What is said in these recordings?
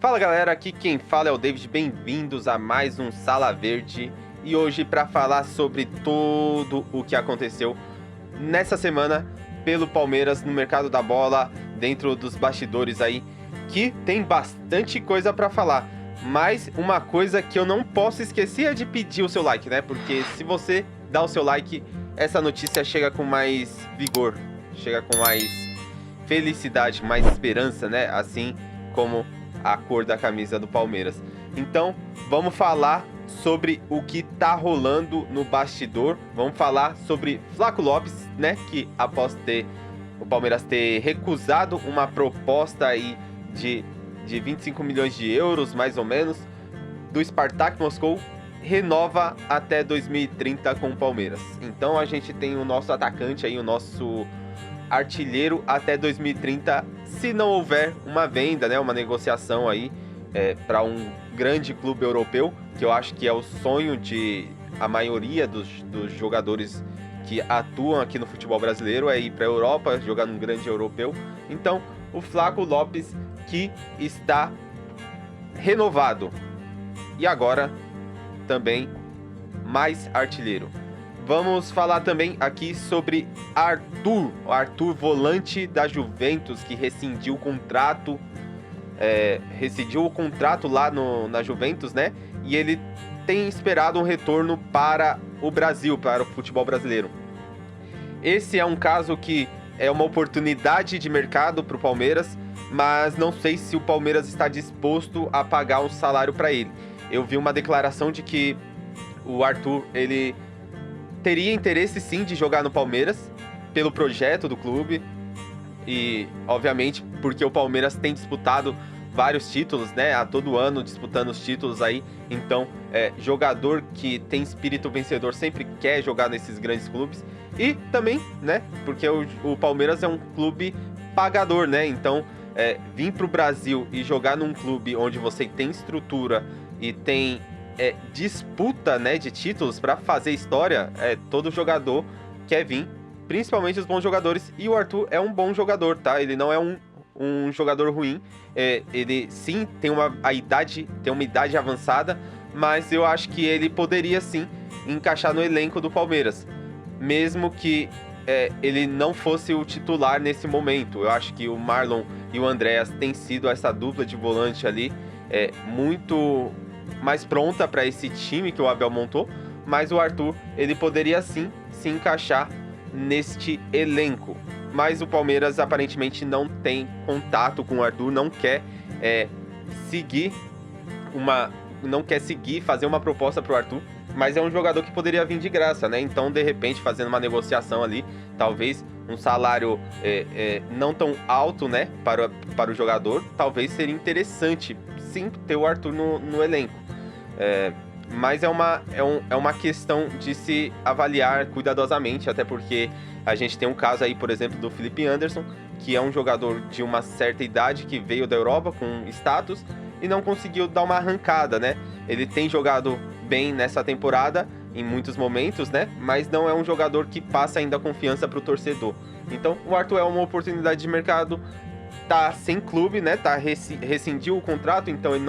Fala galera, aqui quem fala é o David, bem-vindos a mais um Sala Verde. E hoje para falar sobre tudo o que aconteceu nessa semana pelo Palmeiras no mercado da bola, dentro dos bastidores aí, que tem bastante coisa para falar. Mas uma coisa que eu não posso esquecer é de pedir o seu like, né? Porque se você dá o seu like, essa notícia chega com mais vigor, chega com mais felicidade, mais esperança, né? Assim como a cor da camisa do Palmeiras. Então, vamos falar sobre o que tá rolando no bastidor. Vamos falar sobre Flaco Lopes, né? Que após o Palmeiras ter recusado uma proposta aí de 25 milhões de euros, mais ou menos, do Spartak Moscou, renova até 2030 com o Palmeiras. Então a gente tem o nosso atacante aí, o nosso artilheiro até 2030, se não houver uma venda, né, uma negociação aí para um grande clube europeu, que eu acho que é o sonho de a maioria dos jogadores que atuam aqui no futebol brasileiro, é ir para a Europa, jogar num grande europeu. Então, o Flaco Lopes, que está renovado. E agora, também, mais artilheiro. Vamos falar também aqui sobre Arthur, o Arthur, volante da Juventus, que rescindiu o contrato, lá na Juventus, né? E ele tem esperado um retorno para o Brasil, para o futebol brasileiro. Esse é um caso que é uma oportunidade de mercado para o Palmeiras, mas não sei se o Palmeiras está disposto a pagar um salário para ele. Eu vi uma declaração de que o Arthur, ele teria interesse sim de jogar no Palmeiras, pelo projeto do clube e, obviamente, porque o Palmeiras tem disputado vários títulos, né? A todo ano disputando os títulos aí. Então, jogador que tem espírito vencedor sempre quer jogar nesses grandes clubes. E também, né? Porque o Palmeiras é um clube pagador, né? Então, vir pro Brasil e jogar num clube onde você tem estrutura e tem disputa, né, de títulos para fazer história, todo jogador quer vir, principalmente os bons jogadores, e o Arthur é um bom jogador, tá? Ele não é um jogador ruim, ele sim tem uma idade avançada, mas eu acho que ele poderia sim encaixar no elenco do Palmeiras, mesmo que ele não fosse o titular nesse momento. Eu acho que o Marlon e o Andreas têm sido essa dupla de volante ali, muito mais pronta para esse time que o Abel montou, mas o Arthur, ele poderia sim se encaixar neste elenco. Mas o Palmeiras aparentemente não tem contato com o Arthur, não quer fazer uma proposta para o Arthur, mas é um jogador que poderia vir de graça, né? Então, de repente, fazendo uma negociação ali, talvez um salário não tão alto, né, para o jogador, talvez seria interessante sim ter o Arthur no elenco. Mas é uma questão de se avaliar cuidadosamente, até porque a gente tem um caso aí, por exemplo, do Felipe Anderson, que é um jogador de uma certa idade que veio da Europa com status e não conseguiu dar uma arrancada, né? Ele tem jogado bem nessa temporada, em muitos momentos, né? Mas não é um jogador que passa ainda confiança para o torcedor. Então, o Arthur é uma oportunidade de mercado, tá sem clube, né? Rescindiu o contrato, então ele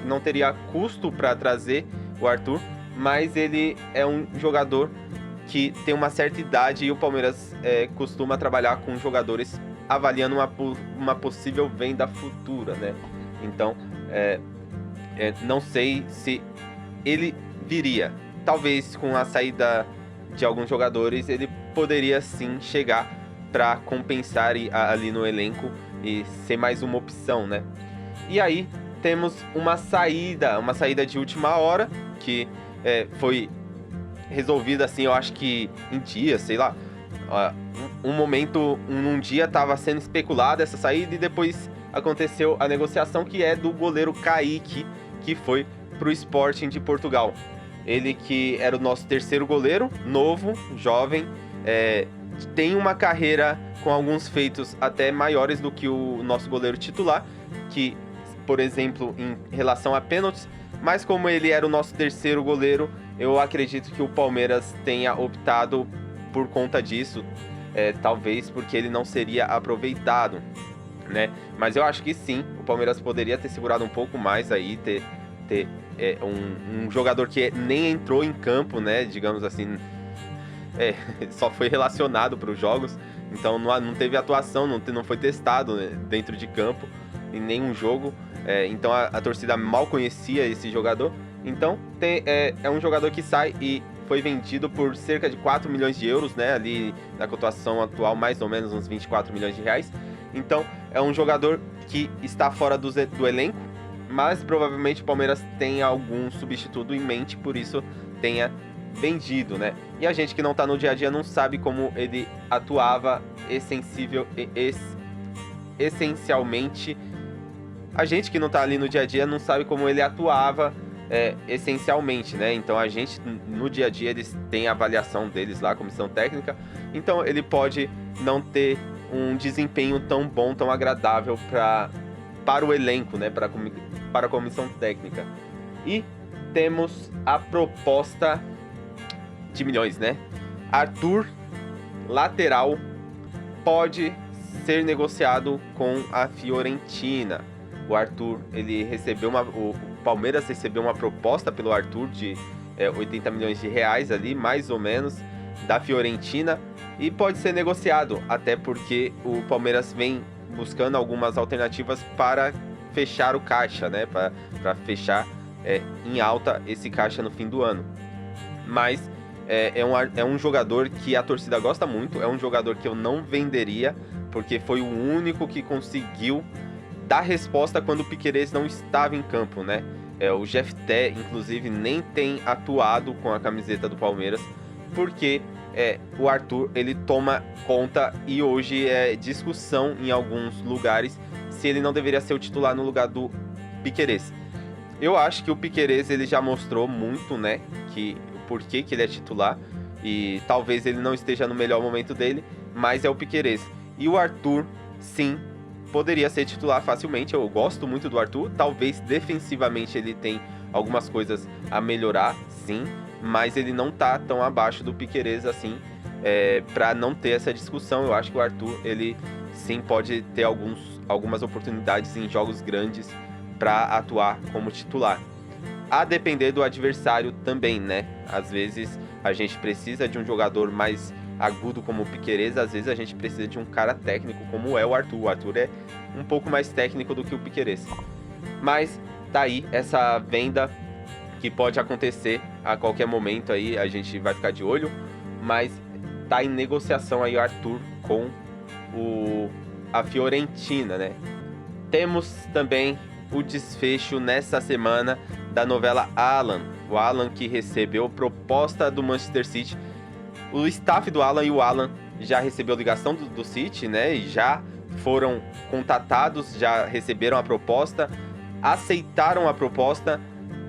não teria custo para trazer o Arthur, mas ele é um jogador que tem uma certa idade e o Palmeiras costuma trabalhar com jogadores avaliando uma possível venda futura, né? Então, não sei se ele viria. Talvez com a saída de alguns jogadores ele poderia sim chegar para compensar ali no elenco e ser mais uma opção, né? E aí temos uma saída de última hora que foi resolvida assim, eu acho que em dias, sei lá, num dia estava sendo especulada essa saída e depois aconteceu a negociação, que é do goleiro Kaique, que foi pro Sporting de Portugal. Ele que era o nosso terceiro goleiro, novo, jovem, tem uma carreira com alguns feitos até maiores do que o nosso goleiro titular, que, por exemplo, em relação a pênaltis, mas como ele era o nosso terceiro goleiro, eu acredito que o Palmeiras tenha optado por conta disso, talvez porque ele não seria aproveitado, né? Mas eu acho que sim, o Palmeiras poderia ter segurado um pouco mais aí, ter um jogador que nem entrou em campo, né? Digamos assim, só foi relacionado para os jogos, então não teve atuação, não foi testado, né, dentro de campo em nenhum jogo. Então a torcida mal conhecia esse jogador. Então é um jogador que sai e foi vendido por cerca de 4 milhões de euros, né? Ali na cotação atual, mais ou menos uns 24 milhões de reais. Então é um jogador que está fora do elenco, mas provavelmente o Palmeiras tem algum substituto em mente, por isso tenha vendido, né? E a gente que não tá no dia a dia não sabe como ele atuava essencialmente. A gente que não tá ali no dia a dia não sabe como ele atuava essencialmente, né? Então a gente no dia a dia eles têm a avaliação deles lá, a comissão técnica. Então ele pode não ter um desempenho tão bom, tão agradável para o elenco, né? Para a comissão técnica. E temos a proposta de milhões, né? Arthur, lateral, pode ser negociado com a Fiorentina. O Arthur, o Palmeiras recebeu uma proposta pelo Arthur de 80 milhões de reais ali, mais ou menos, da Fiorentina, e pode ser negociado, até porque o Palmeiras vem buscando algumas alternativas para fechar o caixa, né? Para fechar em alta esse caixa no fim do ano. Mas é um jogador que a torcida gosta muito, é um jogador que eu não venderia, porque foi o único que conseguiu dar resposta quando o Piquerez não estava em campo, né? O Jefté, inclusive, nem tem atuado com a camiseta do Palmeiras, porque o Arthur, ele toma conta, e hoje é discussão em alguns lugares se ele não deveria ser o titular no lugar do Piquerez. Eu acho que o Piquerez, ele já mostrou muito, né, que o porquê que ele é titular, e talvez ele não esteja no melhor momento dele, mas é o Piquerez. E o Arthur, sim, poderia ser titular facilmente. Eu gosto muito do Arthur. Talvez defensivamente ele tem algumas coisas a melhorar, sim, mas ele não tá tão abaixo do Piquerez assim, para não ter essa discussão. Eu acho que o Arthur, ele sim pode ter algumas oportunidades em jogos grandes para atuar como titular. A depender do adversário também, né? Às vezes a gente precisa de um jogador mais agudo como o Piquerez, às vezes a gente precisa de um cara técnico como é o Arthur. O Arthur é um pouco mais técnico do que o Piquerez. Mas tá aí essa venda que pode acontecer a qualquer momento aí, a gente vai ficar de olho, mas tá em negociação aí o Arthur com a Fiorentina, né? Temos também o desfecho nessa semana da novela Alan. O Alan que recebeu proposta do Manchester City. O staff do Alan e o Alan já recebeu ligação do City, né? E já foram contatados, já receberam a proposta, aceitaram a proposta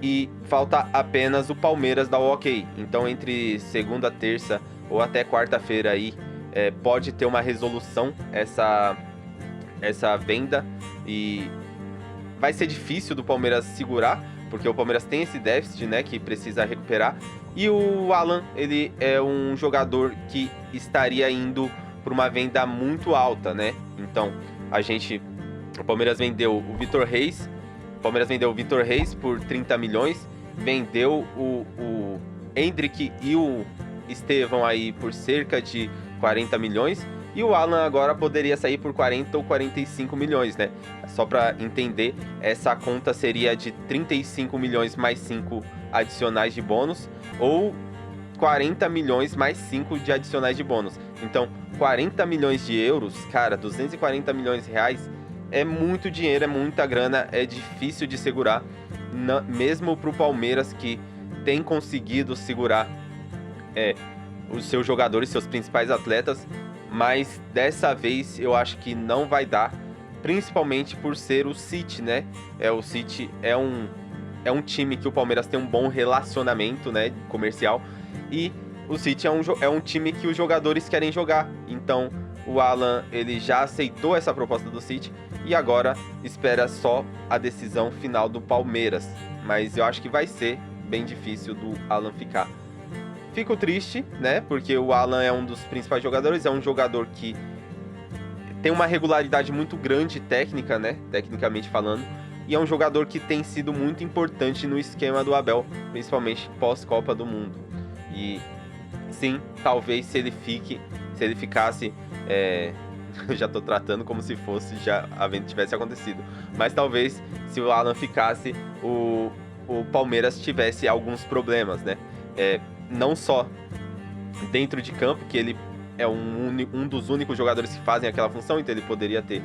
e falta apenas o Palmeiras dar o ok. Então, entre segunda, terça ou até quarta-feira aí, pode ter uma resolução essa venda, e vai ser difícil do Palmeiras segurar, porque o Palmeiras tem esse déficit, né, que precisa recuperar. E o Alan, ele é um jogador que estaria indo para uma venda muito alta, né? Então, o Palmeiras vendeu o Vitor Reis. O Palmeiras vendeu o Vitor Reis por 30 milhões. Vendeu o Endrick e o Estevão aí por cerca de 40 milhões. E o Alan agora poderia sair por 40 ou 45 milhões, né? Só para entender, essa conta seria de 35 milhões mais 5 adicionais de bônus, ou 40 milhões mais 5 de adicionais de bônus. Então, 40 milhões de euros, cara, 240 milhões de reais, é muito dinheiro, é muita grana, é difícil de segurar, mesmo pro Palmeiras, que tem conseguido segurar os seus jogadores, seus principais atletas, mas dessa vez eu acho que não vai dar, principalmente por ser o City, né? O City é um time que o Palmeiras tem um bom relacionamento, né, comercial, e o City é um time que os jogadores querem jogar. Então o Alan, ele já aceitou essa proposta do City e agora espera só a decisão final do Palmeiras, mas eu acho que vai ser bem difícil do Alan ficar. Fico triste, né? Porque o Alan é um dos principais jogadores, é um jogador que tem uma regularidade muito grande técnica, né? Tecnicamente falando. E é um jogador que tem sido muito importante no esquema do Abel, principalmente pós-Copa do Mundo. E sim, talvez se ele ficasse... eu já tô tratando como se fosse já a venda tivesse acontecido. Mas talvez se o Alan ficasse, o Palmeiras tivesse alguns problemas, né? Não só dentro de campo, que ele é um dos únicos jogadores que fazem aquela função, então ele poderia ter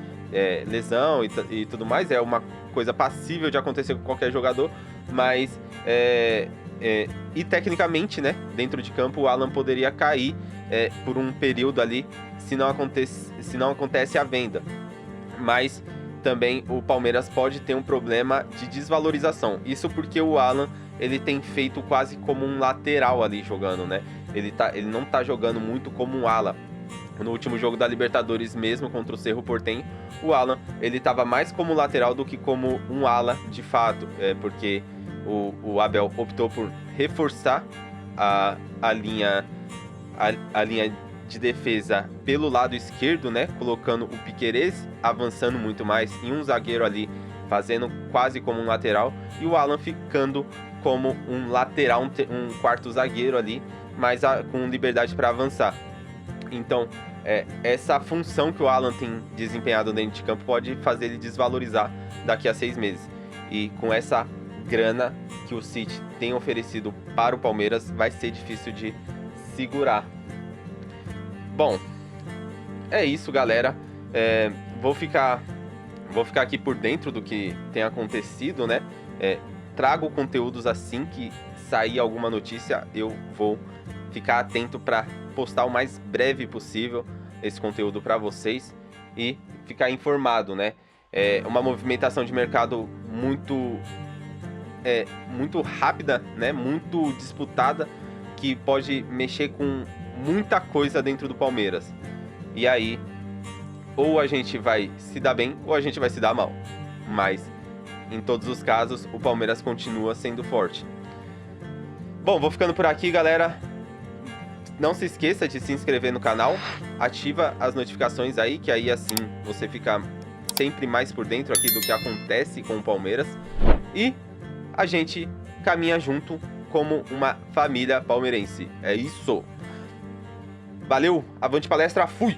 lesão e tudo mais. É uma coisa passível de acontecer com qualquer jogador, mas e tecnicamente, né, dentro de campo, o Alan poderia cair por um período ali se não acontece a venda. Mas também o Palmeiras pode ter um problema de desvalorização. Isso porque o Alan, ele tem feito quase como um lateral ali jogando, né? Ele não tá jogando muito como um ala. No último jogo da Libertadores mesmo, contra o Cerro Porteño, o Alan, ele tava mais como lateral do que como um ala de fato. Porque o Abel optou por reforçar a linha de defesa pelo lado esquerdo, né? Colocando o Piquerez avançando muito mais e um zagueiro ali fazendo quase como um lateral, e o Alan ficando como um lateral, um quarto zagueiro ali, mas com liberdade para avançar. Então, essa função que o Alan tem desempenhado dentro de campo pode fazer ele desvalorizar daqui a 6 meses. E com essa grana que o City tem oferecido para o Palmeiras, vai ser difícil de segurar. Bom, é isso, galera. Vou ficar aqui por dentro do que tem acontecido, né? Trago conteúdos assim que sair alguma notícia, eu vou ficar atento para postar o mais breve possível esse conteúdo para vocês e ficar informado, né? Uma movimentação de mercado muito rápida, né? Muito disputada, que pode mexer com muita coisa dentro do Palmeiras. E aí, ou a gente vai se dar bem, ou a gente vai se dar mal. Mas, em todos os casos, o Palmeiras continua sendo forte. Bom, vou ficando por aqui, galera. Não se esqueça de se inscrever no canal. Ativa as notificações aí, que aí assim você fica sempre mais por dentro aqui do que acontece com o Palmeiras. E a gente caminha junto como uma família palmeirense. É isso. Valeu, avante palestra, fui!